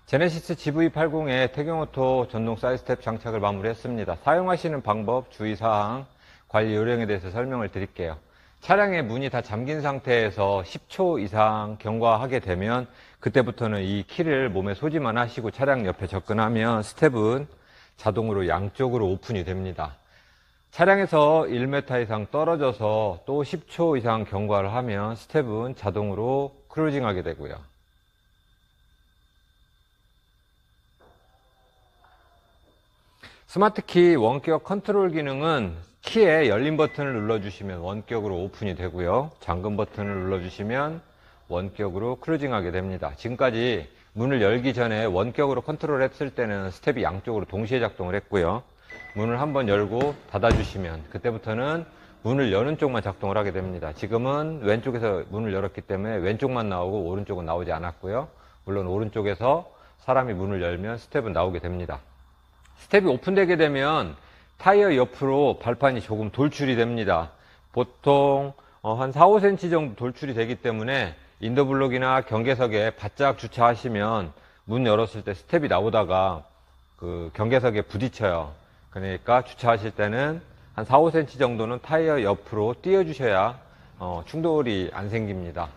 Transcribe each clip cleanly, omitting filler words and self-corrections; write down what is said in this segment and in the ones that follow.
제네시스 GV80의 태경오토 전동 사이드스텝 장착을 마무리했습니다. 사용하시는 방법, 주의사항, 관리 요령에 대해서 설명을 드릴게요. 차량의 문이 다 잠긴 상태에서 10초 이상 경과하게 되면 그때부터는 이 키를 몸에 소지만 하시고 차량 옆에 접근하면 스텝은 자동으로 양쪽으로 오픈이 됩니다. 차량에서 1m 이상 떨어져서 또 10초 이상 경과를 하면 스텝은 자동으로 크루징하게 되고요. 스마트키 원격 컨트롤 기능은 키에 열린 버튼을 눌러주시면 원격으로 오픈이 되고요. 잠금 버튼을 눌러주시면 원격으로 크루징하게 됩니다. 지금까지 문을 열기 전에 원격으로 컨트롤 했을 때는 스텝이 양쪽으로 동시에 작동을 했고요. 문을 한번 열고 닫아주시면 그때부터는 문을 여는 쪽만 작동을 하게 됩니다. 지금은 왼쪽에서 문을 열었기 때문에 왼쪽만 나오고 오른쪽은 나오지 않았고요. 물론 오른쪽에서 사람이 문을 열면 스텝은 나오게 됩니다. 스텝이 오픈되게 되면 타이어 옆으로 발판이 조금 돌출이 됩니다. 보통 한 4, 5cm 정도 돌출이 되기 때문에 인더블록이나 경계석에 바짝 주차하시면 문 열었을 때 스텝이 나오다가 그 경계석에 부딪혀요. 그러니까 주차하실 때는 한 4, 5cm 정도는 타이어 옆으로 띄워주셔야 충돌이 안 생깁니다.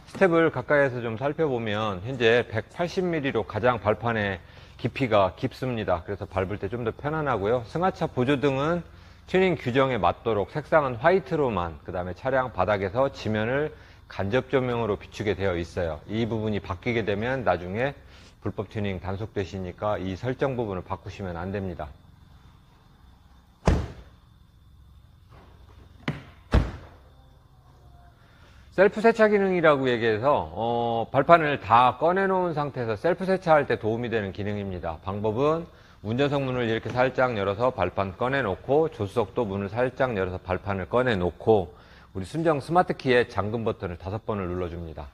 스텝을 가까이에서 좀 살펴보면 현재 180mm로 가장 발판의 깊이가 깊습니다. 그래서 밟을 때 좀 더 편안하고요. 승하차 보조등은 튜닝 규정에 맞도록 색상은 화이트로만, 그 다음에 차량 바닥에서 지면을 간접 조명으로 비추게 되어 있어요. 이 부분이 바뀌게 되면 나중에 불법 튜닝 단속되시니까 이 설정 부분을 바꾸시면 안 됩니다. 셀프 세차 기능이라고 얘기해서 발판을 다 꺼내 놓은 상태에서 셀프 세차할 때 도움이 되는 기능입니다. 방법은 운전석 문을 이렇게 살짝 열어서 발판 꺼내 놓고 조수석도 문을 살짝 열어서 발판을 꺼내 놓고 우리 순정 스마트키의 잠금 버튼을 5번을 눌러줍니다.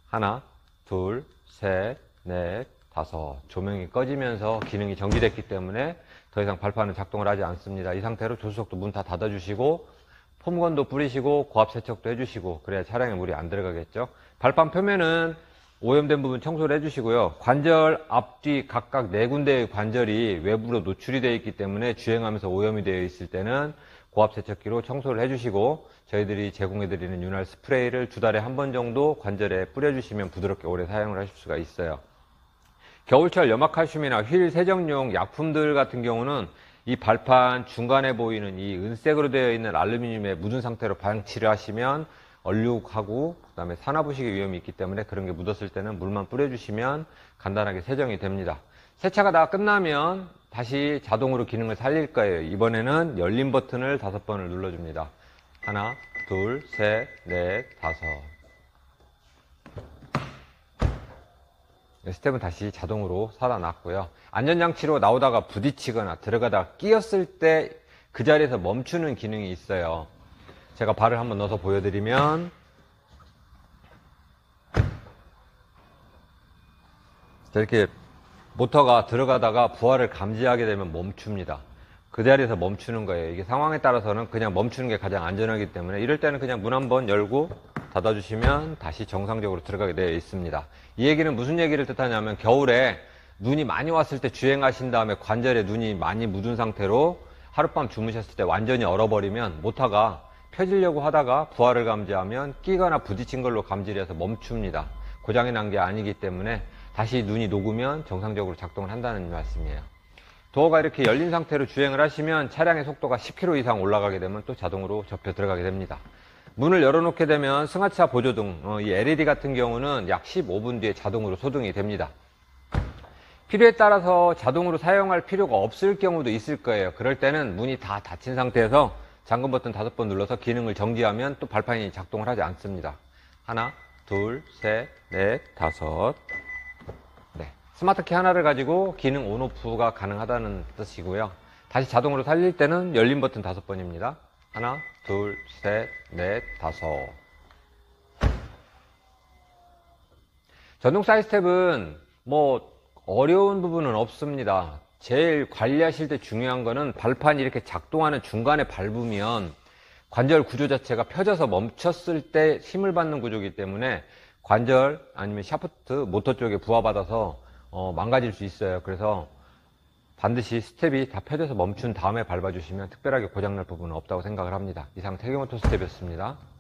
하나, 둘, 셋, 넷, 다섯. 조명이 꺼지면서 기능이 정지됐기 때문에 더 이상 발판은 작동을 하지 않습니다. 이 상태로 조수석도 문 다 닫아주시고 폼건도 뿌리시고 고압 세척도 해주시고 그래야 차량에 물이 안 들어가겠죠. 발판 표면은 오염된 부분 청소를 해주시고요. 관절 앞뒤 각각 4군데의 관절이 외부로 노출이 되어 있기 때문에 주행하면서 오염이 되어 있을 때는 고압 세척기로 청소를 해주시고 저희들이 제공해드리는 윤활 스프레이를 2달에 한 번 정도 관절에 뿌려주시면 부드럽게 오래 사용을 하실 수가 있어요. 겨울철 염화칼슘이나 휠 세정용 약품들 같은 경우는 이 발판 중간에 보이는 이 은색으로 되어 있는 알루미늄에 묻은 상태로 방치를 하시면 얼룩하고 그 다음에 산화부식의 위험이 있기 때문에 그런 게 묻었을 때는 물만 뿌려주시면 간단하게 세정이 됩니다. 세차가 다 끝나면 다시 자동으로 기능을 살릴 거예요. 이번에는 열린 버튼을 5번을 눌러줍니다. 하나, 둘, 셋, 넷, 다섯. 스텝은 다시 자동으로 살아났고요. 안전장치로 나오다가 부딪히거나 들어가다가 끼었을 때 그 자리에서 멈추는 기능이 있어요. 제가 발을 한번 넣어서 보여드리면 이렇게 모터가 들어가다가 부하를 감지하게 되면 멈춥니다. 그 자리에서 멈추는 거예요. 이게 상황에 따라서는 그냥 멈추는 게 가장 안전하기 때문에 이럴 때는 그냥 문 한번 열고 닫아주시면 다시 정상적으로 들어가게 되어 있습니다. 이 얘기는 무슨 얘기를 뜻하냐면 겨울에 눈이 많이 왔을 때 주행하신 다음에 관절에 눈이 많이 묻은 상태로 하룻밤 주무셨을 때 완전히 얼어버리면 모터가 펴지려고 하다가 부하를 감지하면 끼거나 부딪힌 걸로 감지를 해서 멈춥니다. 고장이 난 게 아니기 때문에 다시 눈이 녹으면 정상적으로 작동을 한다는 말씀이에요. 도어가 이렇게 열린 상태로 주행을 하시면 차량의 속도가 10km 이상 올라가게 되면 또 자동으로 접혀 들어가게 됩니다. 문을 열어놓게 되면 승하차 보조등, 이 LED 같은 경우는 약 15분 뒤에 자동으로 소등이 됩니다. 필요에 따라서 자동으로 사용할 필요가 없을 경우도 있을 거예요. 그럴 때는 문이 다 닫힌 상태에서 잠금 버튼 5번 눌러서 기능을 정지하면 또 발판이 작동을 하지 않습니다. 하나, 둘, 셋, 넷, 다섯. 네. 스마트키 하나를 가지고 기능 온오프가 가능하다는 뜻이고요. 다시 자동으로 살릴 때는 열린 버튼 5번입니다. 하나, 둘, 셋, 넷, 다섯. 전동 사이드스텝은 어려운 부분은 없습니다. 제일 관리하실 때 중요한 거는 발판이 이렇게 작동하는 중간에 밟으면 관절 구조 자체가 펴져서 멈췄을 때 힘을 받는 구조이기 때문에 관절 아니면 샤프트, 모터 쪽에 부하받아서 망가질 수 있어요. 그래서 반드시 스텝이 다 펴져서 멈춘 다음에 밟아주시면 특별하게 고장날 부분은 없다고 생각을 합니다. 이상 태경오토 스텝이었습니다.